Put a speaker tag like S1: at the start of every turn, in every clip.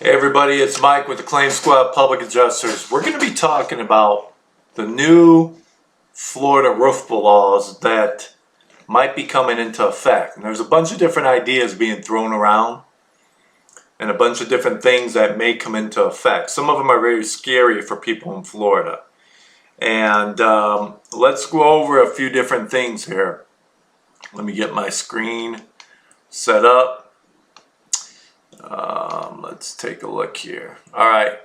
S1: Hey everybody, it's Mike with the Claim Squad Public Adjusters. We're going to be talking about the new Florida roof laws that might be coming into effect. And there's a bunch of different ideas being thrown around and a bunch of different things that may come into effect. Some of them are very scary for people in Florida. And let's go over a few different things here. Let me get my screen set up. Let's take a look here. All right.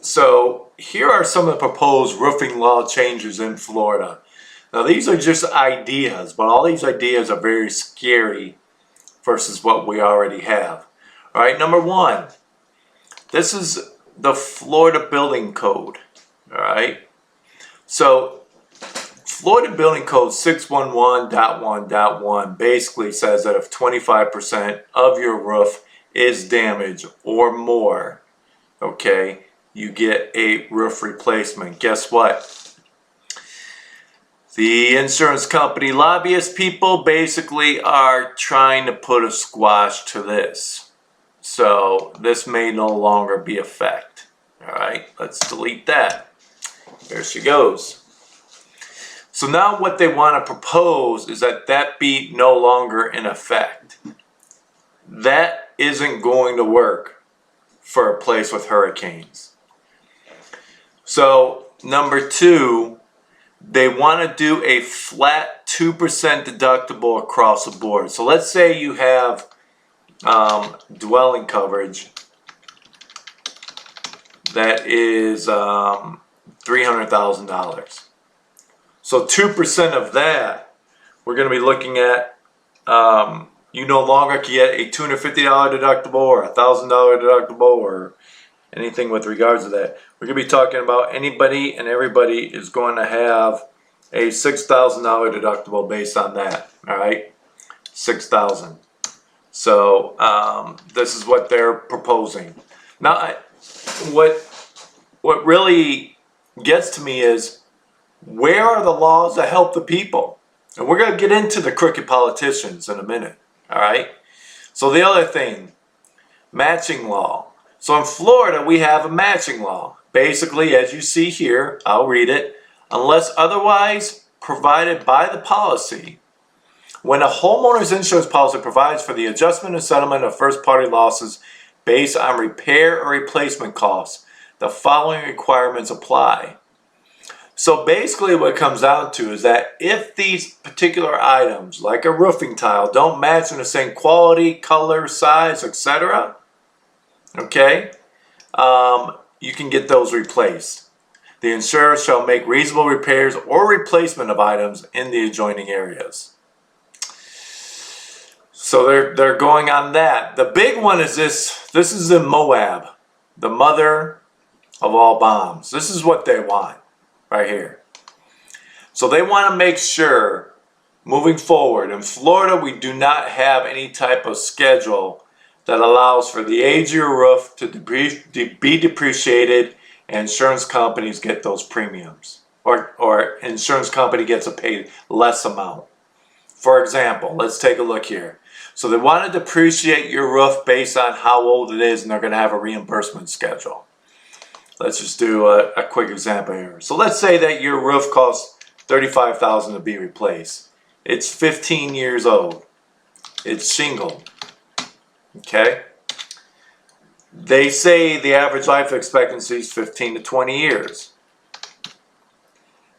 S1: So here are some of the proposed roofing law changes in Florida. Now these are just ideas, but all these ideas are very scary versus what we already have. All right, number one, this is the Florida Building Code. All right. So Florida Building Code 611.1.1 basically says that if 25% of your roof is damaged or more, okay, you get a roof replacement. Guess what? The insurance company lobbyist people basically are trying to put a squash to this. So this may no longer be effect. All right, let's delete that. There she goes. So now what they want to propose is that that be no longer in effect. That isn't going to work for a place with hurricanes. So number two, they want to do a flat 2% deductible across the board. So let's say you have dwelling coverage that is $300,000. So 2% of that, we're going to be looking at, you no longer can get a $250 deductible or a $1,000 deductible or anything with regards to that. We're going to be talking about anybody and everybody is going to have a $6,000 deductible based on that. All right, $6,000. So this is what they're proposing. Now, what really gets to me is, where are the laws that help the people? And we're going to get into the crooked politicians in a minute. All right. So the other thing, matching law. So in Florida, we have a matching law. Basically, as you see here, I'll read it. Unless otherwise provided by the policy, when a homeowner's insurance policy provides for the adjustment and settlement of first-party losses based on repair or replacement costs, the following requirements apply. So basically what it comes down to is that if these particular items, like a roofing tile, don't match in the same quality, color, size, etc., okay, you can get those replaced. The insurer shall make reasonable repairs or replacement of items in the adjoining areas. So they're going on that. The big one is this. This is in Moab, the mother of all bombs. This is what they want. Right here. So they want to make sure, moving forward, in Florida we do not have any type of schedule that allows for the age of your roof to be depreciated and insurance companies get those premiums. Or insurance company gets a paid less amount. For example, let's take a look here. So they want to depreciate your roof based on how old it is, and they're going to have a reimbursement schedule. Let's just do a quick example here. So let's say that your roof costs $35,000 to be replaced. It's 15 years old. It's shingle. Okay? They say the average life expectancy is 15 to 20 years.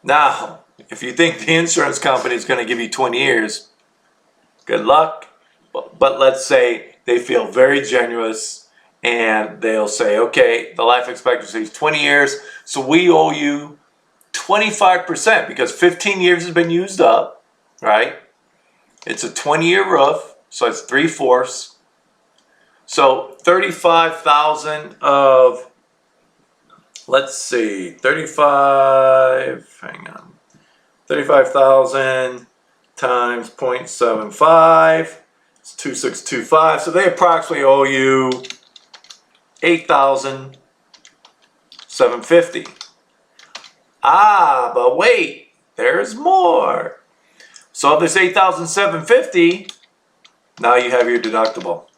S1: Now, if you think the insurance company is going to give you 20 years, good luck. But let's say they feel very generous, and they'll say, okay, the life expectancy is 20 years, so we owe you 25% because 15 years has been used up, right? It's a 20-year roof, so it's 3/4. So 35,000 of, let's see, 35,000 times 0.75, it's 2,625. So they approximately owe you $8,750. Ah, but wait, there's more. So of this $8,750, now you have your deductible.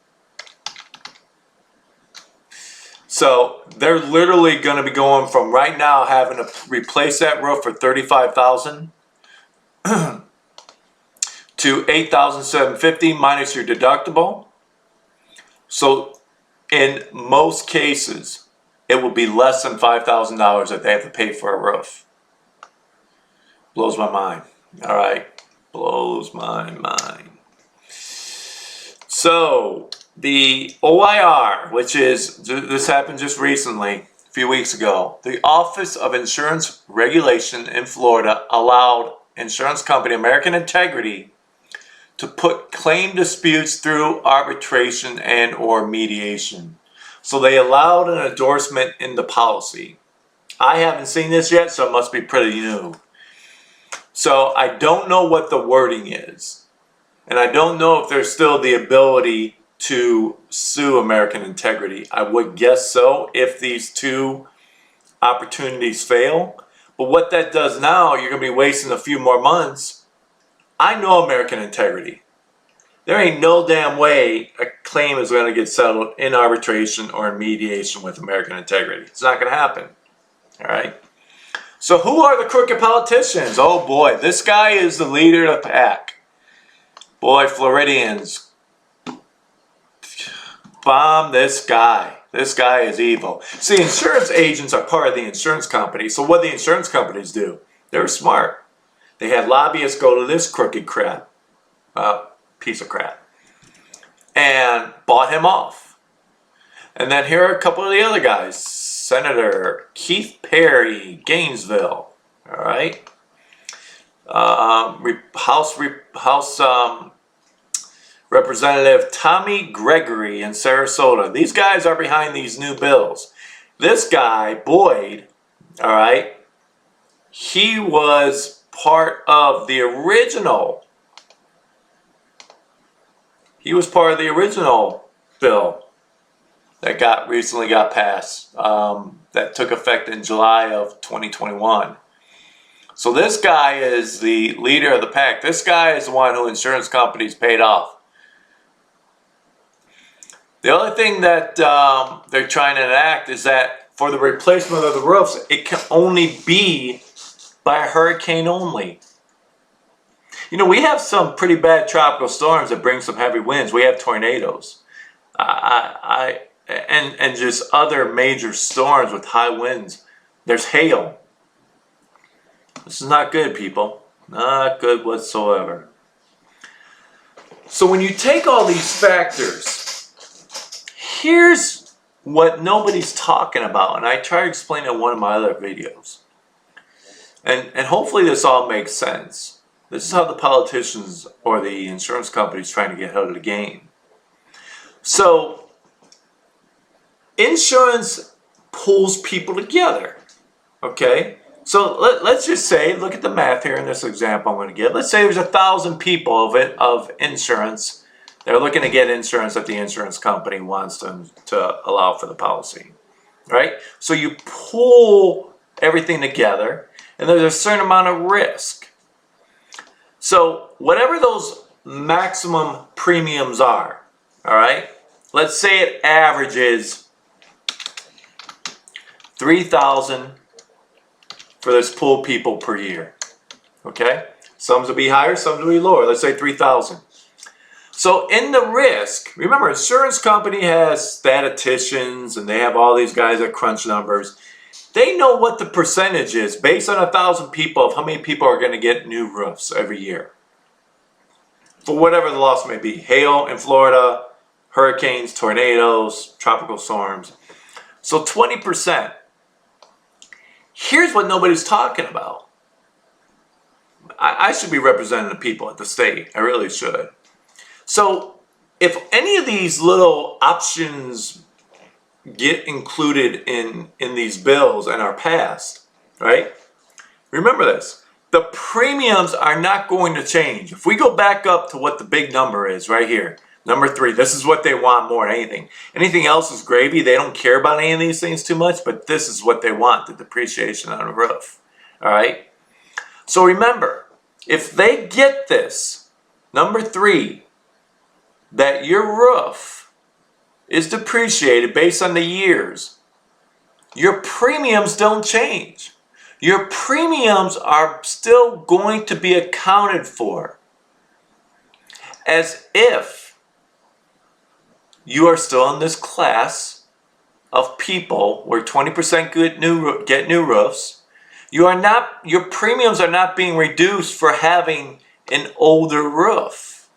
S1: So they're literally going to be going from right now having to replace that roof for $35,000 to $8,750 minus your deductible. So in most cases, it will be less than $5,000 that they have to pay for a roof. Blows my mind. All right, blows my mind. So the OIR, which is, this happened just recently, a few weeks ago, the Office of Insurance Regulation in Florida allowed insurance company American Integrity to put claim disputes through arbitration and or mediation. So they allowed an endorsement in the policy. I haven't seen this yet, so it must be pretty new. So I don't know what the wording is. And I don't know if there's still the ability to sue American Integrity. I would guess so if these two opportunities fail. But what that does now, you're going to be wasting a few more months. I know American Integrity. There ain't no damn way a claim is going to get settled in arbitration or in mediation with American Integrity. It's not going to happen. All right. So who are the crooked politicians? Oh boy, this guy is the leader of the pack. Boy, Floridians, bomb this guy. This guy is evil. See, insurance agents are part of the insurance company. So what do the insurance companies do? They're smart. They had lobbyists go to this crooked crap, piece of crap, and bought him off. And then here are a couple of the other guys. Senator Keith Perry, Gainesville. All right. House Representative Tommy Gregory in Sarasota. These guys are behind these new bills. This guy, Boyd, all right, he was part of the original. He was part of the original bill that recently got passed, that took effect in July of 2021. So this guy is the leader of the pack. This guy is the one who insurance companies paid off. The other thing that they're trying to enact is that for the replacement of the roofs, it can only be by a hurricane only. You know, we have some pretty bad tropical storms that bring some heavy winds. We have tornadoes. And just other major storms with high winds. There's hail. This is not good, people. Not good whatsoever. So when you take all these factors, here's what nobody's talking about. And I try to explain in one of my other videos. And hopefully this all makes sense. This is how the politicians or the insurance companies trying to get ahead of the game. So insurance pulls people together, okay? So let's just say, look at the math here in this example I'm going to give. Let's say there's 1,000 people of insurance. They're looking to get insurance that the insurance company wants them to allow for the policy, right? So you pull everything together, and there's a certain amount of risk. So whatever those maximum premiums are, all right? Let's say it averages $3,000 for this pool people per year. Okay? Some will be higher, some will be lower. Let's say $3,000. So in the risk, remember, insurance company has statisticians and they have all these guys that crunch numbers. They know what the percentage is based on 1,000 people of how many people are going to get new roofs every year. For whatever the loss may be. Hail in Florida, hurricanes, tornadoes, tropical storms. So 20%. Here's what nobody's talking about. I should be representing the people at the state. I really should. So if any of these little options get included in these bills and are passed, right? Remember this. The premiums are not going to change. If we go back up to what the big number is right here, number 3, this is what they want more than anything. Anything else is gravy. They don't care about any of these things too much, but this is what they want, the depreciation on a roof. All right? So remember, if they get this, number 3, that your roof is depreciated based on the years your premiums don't change. Your premiums are still going to be accounted for as if you are still in this class of people where 20% get new roofs. Your premiums are not being reduced for having an older roof.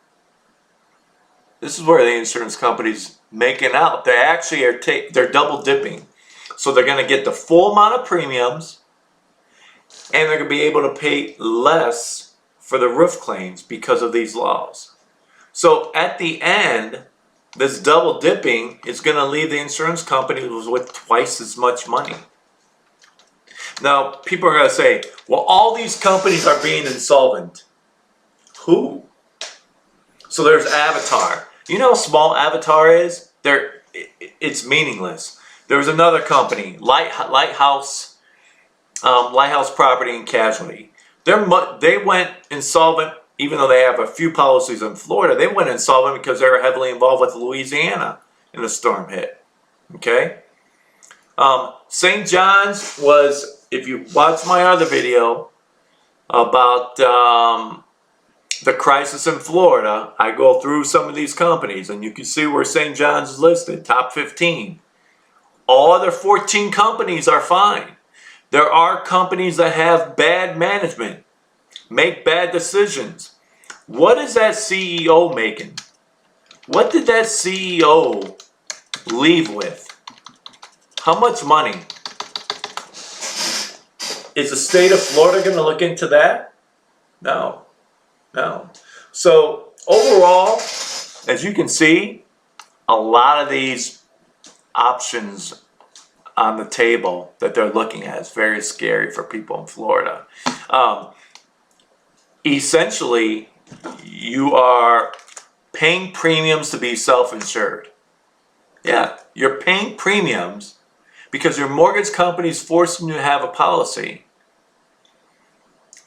S1: This is where the insurance company's making out. They actually they're double dipping. So they're going to get the full amount of premiums, and they're going to be able to pay less for the roof claims because of these laws. So at the end, this double dipping is going to leave the insurance company with twice as much money. Now, people are going to say, well, all these companies are being insolvent. Who? So there's Avatar. You know how small Avatar is? It's meaningless. There was another company, Lighthouse Property and Casualty. They went insolvent, even though they have a few policies in Florida. They went insolvent because they were heavily involved with Louisiana in the storm hit. Okay? St. John's was, if you watch my other video about the crisis in Florida, I go through some of these companies, and you can see where St. John's is listed, top 15. All other 14 companies are fine. There are companies that have bad management, make bad decisions. What is that CEO making? What did that CEO leave with? How much money? Is the state of Florida going to look into that? No. So overall, as you can see, a lot of these options on the table that they're looking at is very scary for people in Florida. Essentially, you are paying premiums to be self-insured. Yeah, you're paying premiums because your mortgage company is forcing you to have a policy.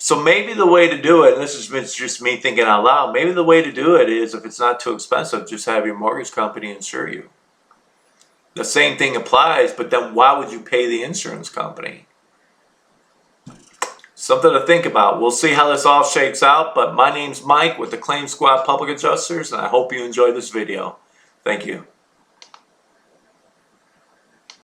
S1: So maybe the way to do it, and this is just me thinking out loud, maybe the way to do it is, if it's not too expensive, just have your mortgage company insure you. The same thing applies, but then why would you pay the insurance company? Something to think about. We'll see how this all shakes out, but my name's Mike with the Claim Squad Public Adjusters, and I hope you enjoyed this video. Thank you.